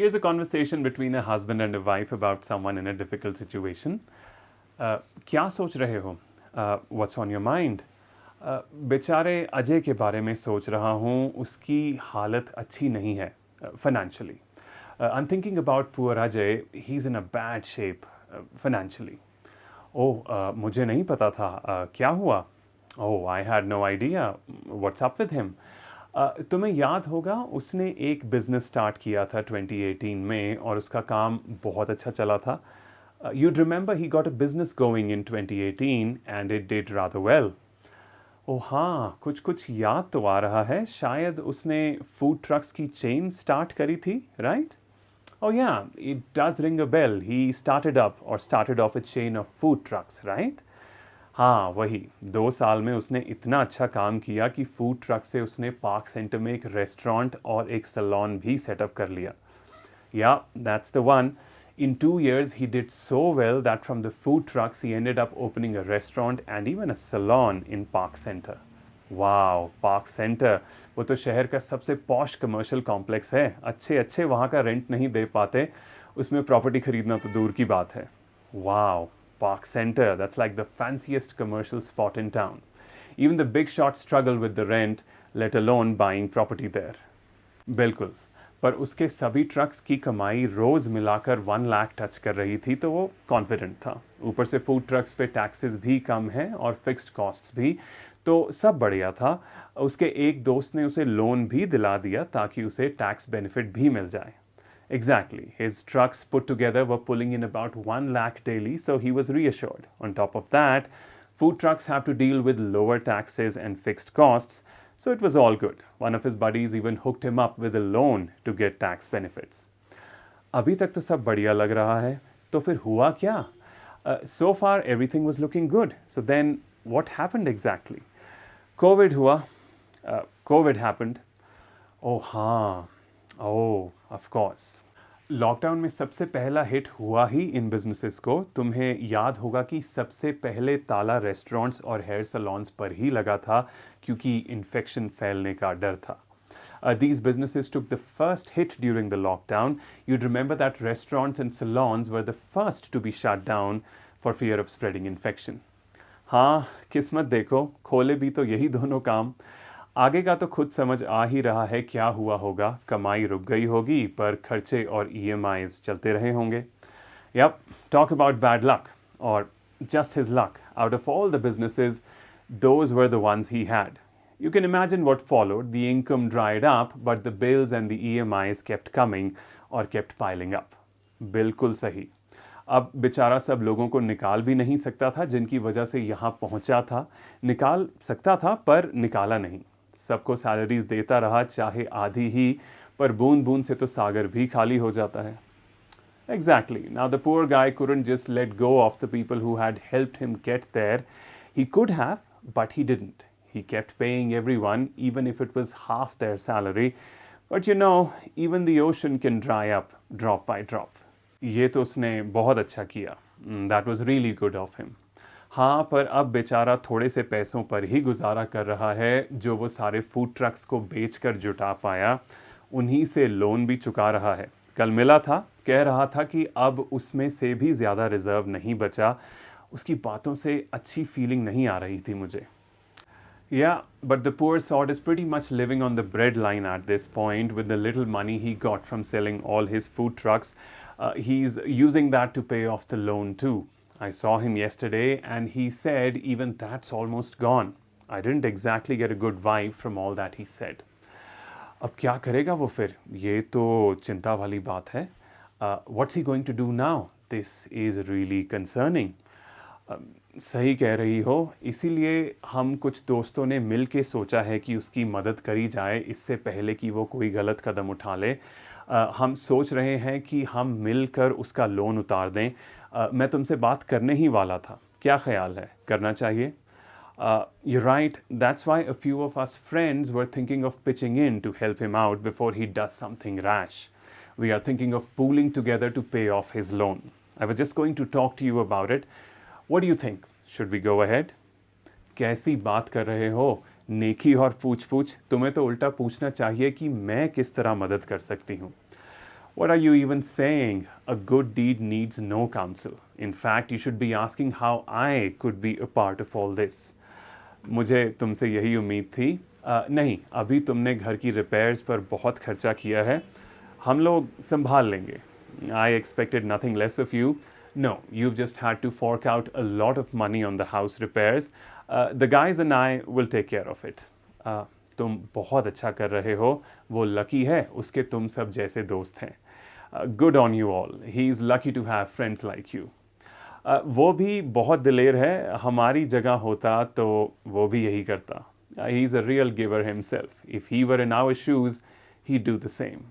Here's a conversation between a husband and a wife about someone in a difficult situation. क्या सोच रहे हो? What's on your mind? बेचारे अजय के बारे में सोच रहा हूँ, उसकी हालत अच्छी नहीं है financially. I'm thinking about poor Ajay. He's in a bad shape financially. ओह मुझे नहीं पता था क्या हुआ? Oh I had no idea what's up with him. तुम्हें याद होगा उसने एक बिजनेस स्टार्ट किया था 2018 में और उसका काम बहुत अच्छा चला था. You'd remember he got a business going in 2018 and it did rather well. ओह हाँ, कुछ कुछ याद तो आ रहा है. शायद उसने फूड ट्रक्स की चेन स्टार्ट करी थी, right? Oh yeah, it does ring a bell. He started off a chain of food trucks, right? हाँ वही 2 साल में उसने इतना अच्छा काम किया कि फूड ट्रक से उसने पार्क सेंटर में एक रेस्टोरेंट और एक सैलून भी सेटअप कर लिया. Yeah, that's the one. In 2 years, he did so well that from the food trucks, he ended up opening a restaurant and even a salon in Park Center. Wow Park centre, वो तो शहर का सबसे posh commercial complex है. अच्छे अच्छे वहाँ का रेंट नहीं दे पाते, उसमें प्रॉपर्टी खरीदना तो दूर की बात है. Wow Park Centre, that's like the fanciest commercial spot in town. Even the big shot struggle with the rent, let alone buying property there. बिल्कुल, पर उसके सभी ट्रक्स की कमाई रोज़ मिलाकर 1 लाख टच कर रही थी, तो वो कॉन्फिडेंट था. ऊपर से फूड ट्रक्स पे टैक्सेस भी कम हैं और फिक्स्ड कॉस्ट्स भी, तो सब बढ़िया था. उसके एक दोस्त ने उसे लोन भी दिला दिया ताकि उसे टैक्स बेनिफिट भी मिल जाए. Exactly. His trucks put together were pulling in about 1 lakh daily, so he was reassured. On top of that, food trucks have to deal with lower taxes and fixed costs, so it was all good. One of his buddies even hooked him up with a loan to get tax benefits. अभी तक तो सब बढ़िया लग रहा है, तो फिर हुआ क्या? So far everything was looking good. So then what happened exactly? COVID हुआ. COVID happened. Oh हाँ. ओह ऑफ कोर्स. लॉकडाउन में सबसे पहला हिट हुआ ही इन बिजनेसेस को. तुम्हें याद होगा कि सबसे पहले ताला रेस्टोरेंट्स और हेयर सलॉन्स पर ही लगा था क्योंकि इन्फेक्शन फैलने का डर था. These businesses took the first hit during the lockdown. You'd remember that restaurants and salons were the first to be shut down for fear of spreading infection. हाँ किस्मत देखो, खोले भी तो यही दोनों काम. आगे का तो खुद समझ आ ही रहा है क्या हुआ होगा. कमाई रुक गई होगी पर खर्चे और EMIs चलते रहे होंगे. Yep, talk about bad luck or just his luck. Out of all the businesses, those were the ones he had. You can imagine what followed. The income dried up, but the bills and the EMIs kept coming or kept piling up. बिल्कुल सही. अब बेचारा सब लोगों को निकाल भी नहीं सकता था जिनकी वजह से यहाँ पहुँचा था. निकाल सकता था पर निकाला नहीं. सबको सैलरीज देता रहा, चाहे आधी ही, पर बूंद बूंद से तो सागर भी खाली हो जाता है. Exactly. Now the poor guy couldn't just let go of the people who had helped him get there. He could have, but he didn't. He kept paying everyone, even if it was half their salary. But you know, even the ocean can dry up drop by drop. ये तो उसने बहुत अच्छा किया. That was really good of him. हाँ पर अब बेचारा थोड़े से पैसों पर ही गुजारा कर रहा है जो वो सारे फूड ट्रक्स को बेचकर जुटा पाया. उन्हीं से लोन भी चुका रहा है. कल मिला था, कह रहा था कि अब उसमें से भी ज़्यादा रिजर्व नहीं बचा. उसकी बातों से अच्छी फीलिंग नहीं आ रही थी मुझे. Yeah, but the poor sod is pretty much living on the breadline at this point with the little money he got from selling all his food trucks. He's using that to pay off the loan too. I saw him yesterday and he said even that's almost gone. I didn't exactly get a good vibe from all that he said. अब क्या करेगा वो फिर? ये तो चिंता वाली बात है. What's he going to do now? This is really concerning. सही कह रही हो. इसीलिए हम कुछ दोस्तों ने मिल के सोचा है कि उसकी मदद करी जाए इससे पहले कि वो कोई गलत कदम उठा ले. हम सोच रहे हैं कि हम मिलकर उसका लोन उतार दें. मैं तुमसे बात करने ही वाला था. क्या ख्याल है, करना चाहिए? You're right. That's why a few of us friends were thinking of pitching in to help him out before he does something rash. We are thinking of pooling together to pay off his loan. I was just going to talk to you about it. What do you think? Should we go ahead? कैसी बात कर रहे हो? नेकी और पूछ पूछ. तुम्हें तो उल्टा पूछना चाहिए कि मैं किस तरह मदद कर सकती हूँ. What are you even saying? A good deed needs no counsel. In fact, you should be asking how I could be a part of all this. मुझे तुमसे यही उम्मीद थी। नहीं, अभी तुमने घर की रिपेयर्स पर बहुत खर्चा किया है, हम लोग संभाल लेंगे। I expected nothing less of you. No, you've just had to fork out a lot of money on the house repairs. The guys and I will take care of it. तुम बहुत अच्छा कर रहे हो, वो लकी है, उसके तुम सब जैसे दोस्त हैं। Good on you all. He's lucky to have friends like you. वो भी बहुत दिलेर है, हमारी जगह होता तो वो भी यही करता। He's a real giver himself. If he were in our shoes, he'd do the same.